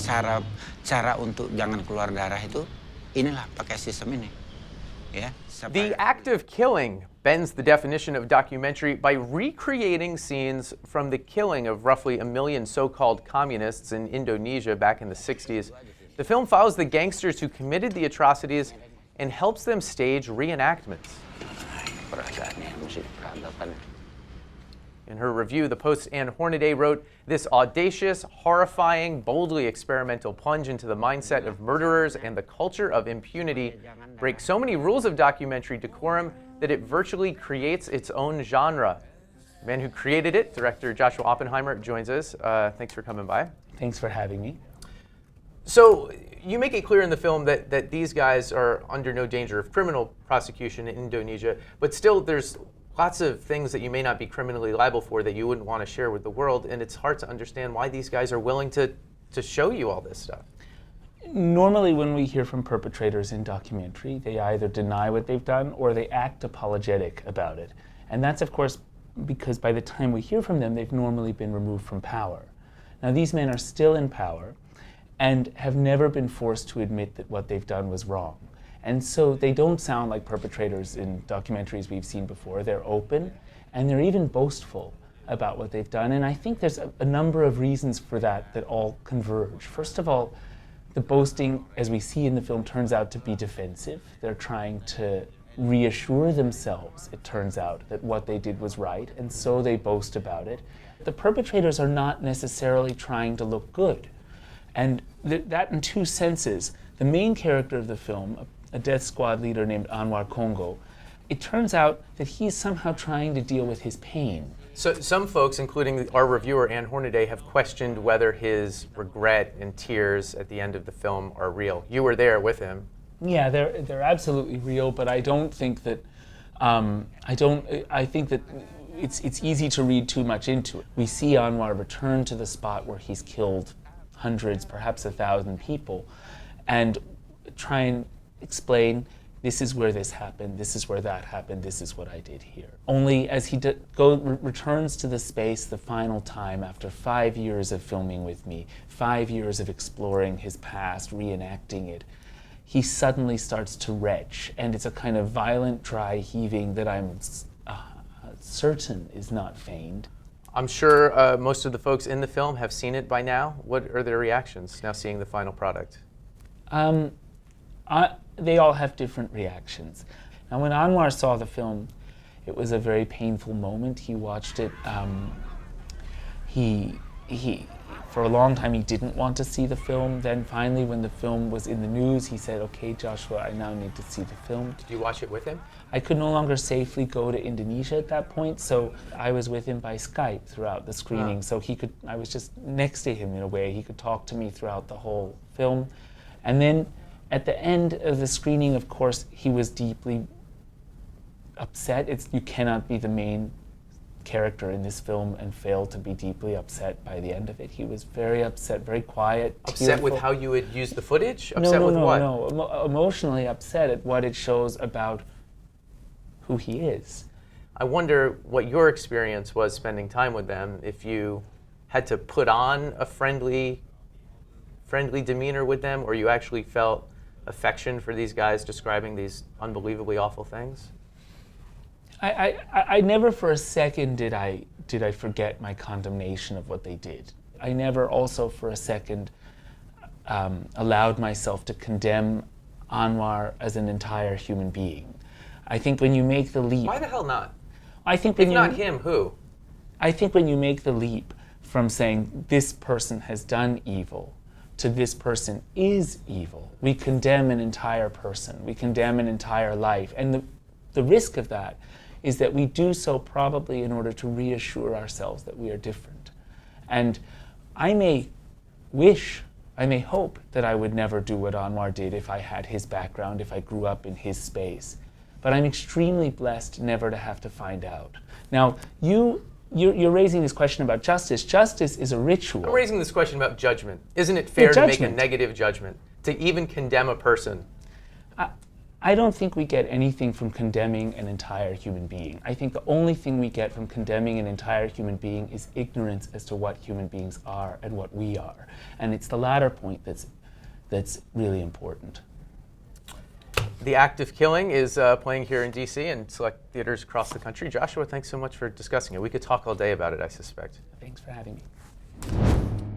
cara untuk jangan keluar darah itu inilah pakai sistem ini. Ya, the act of killing bends the definition of documentary by recreating scenes from the killing of roughly 1 million so-called communists in Indonesia back in the 60s. The film follows the gangsters who committed the atrocities and helps them stage reenactments. In her review, the Post's Ann Hornaday wrote, "This audacious, horrifying, boldly experimental plunge into the mindset of murderers and the culture of impunity breaks so many rules of documentary decorum that it virtually creates its own genre." The man who created it, director Joshua Oppenheimer, joins us. Thanks for coming by. Thanks for having me. So you make it clear in the film that these guys are under no danger of criminal prosecution in Indonesia, but still there's lots of things that you may not be criminally liable for that you wouldn't want to share with the world, and it's hard to understand why these guys are willing to show you all this stuff. Normally when we hear from perpetrators in documentary, they either deny what they've done or they act apologetic about it. And that's, of course, because by the time we hear from them, they've normally been removed from power. Now, these men are still in power and have never been forced to admit that what they've done was wrong. And so they don't sound like perpetrators in documentaries we've seen before. They're open, and they're even boastful about what they've done. And I think there's a number of reasons for that all converge. First of all, the boasting, as we see in the film, turns out to be defensive. They're trying to reassure themselves, it turns out, that what they did was right, and so they boast about it. The perpetrators are not necessarily trying to look good. And that in two senses. The main character of the film, a death squad leader named Anwar Congo, it turns out that he's somehow trying to deal with his pain. So some folks, including our reviewer Ann Hornaday, have questioned whether his regret and tears at the end of the film are real. You were there with him. Yeah, they're absolutely real, but I don't think that I think that it's easy to read too much into it. We see Anwar return to the spot where he's killed hundreds, perhaps 1,000 people, and try and explain, this is where this happened, this is where that happened, this is what I did here. Only as he returns to the space the final time after 5 years of filming with me, 5 years of exploring his past, reenacting it, he suddenly starts to retch, and it's a kind of violent, dry heaving that I'm certain is not feigned. I'm sure most of the folks in the film have seen it by now. What are their reactions now seeing the final product? They all have different reactions. Now, when Anwar saw the film, it was a very painful moment. He watched it. For a long time, he didn't want to see the film. Then finally, when the film was in the news, he said, "Okay, Joshua, I now need to see the film." Did you watch it with him? I could no longer safely go to Indonesia at that point, so I was with him by Skype throughout the screening. So I was just next to him in a way. He could talk to me throughout the whole film. And then at the end of the screening, of course, he was deeply upset. You cannot be the main character in this film and fail to be deeply upset by the end of it. He was very upset, very quiet. Upset tearful. with how you had used the footage? Upset with what? No. Emotionally upset at what it shows about who he is. I wonder what your experience was spending time with them, if you had to put on a friendly demeanor with them, or you actually felt affection for these guys describing these unbelievably awful things? I never for a second did I forget my condemnation of what they did. I never also for a second allowed myself to condemn Anwar as an entire human being. I think when you make the leap... Why the hell not? I think if not him, who? I think when you make the leap from saying this person has done evil to this person is evil, we condemn an entire person, we condemn an entire life. And the risk of that is that we do so probably in order to reassure ourselves that we are different. And I may hope that I would never do what Anwar did if I had his background, if I grew up in his space. But I'm extremely blessed never to have to find out. Now, you're raising this question about justice. Justice is a ritual. I'm raising this question about judgment. Isn't it fair to make a negative judgment, to even condemn a person? I don't think we get anything from condemning an entire human being. I think the only thing we get from condemning an entire human being is ignorance as to what human beings are and what we are. And it's the latter point that's really important. The Act of Killing is playing here in DC and select theaters across the country. Joshua, thanks so much for discussing it. We could talk all day about it, I suspect. Thanks for having me.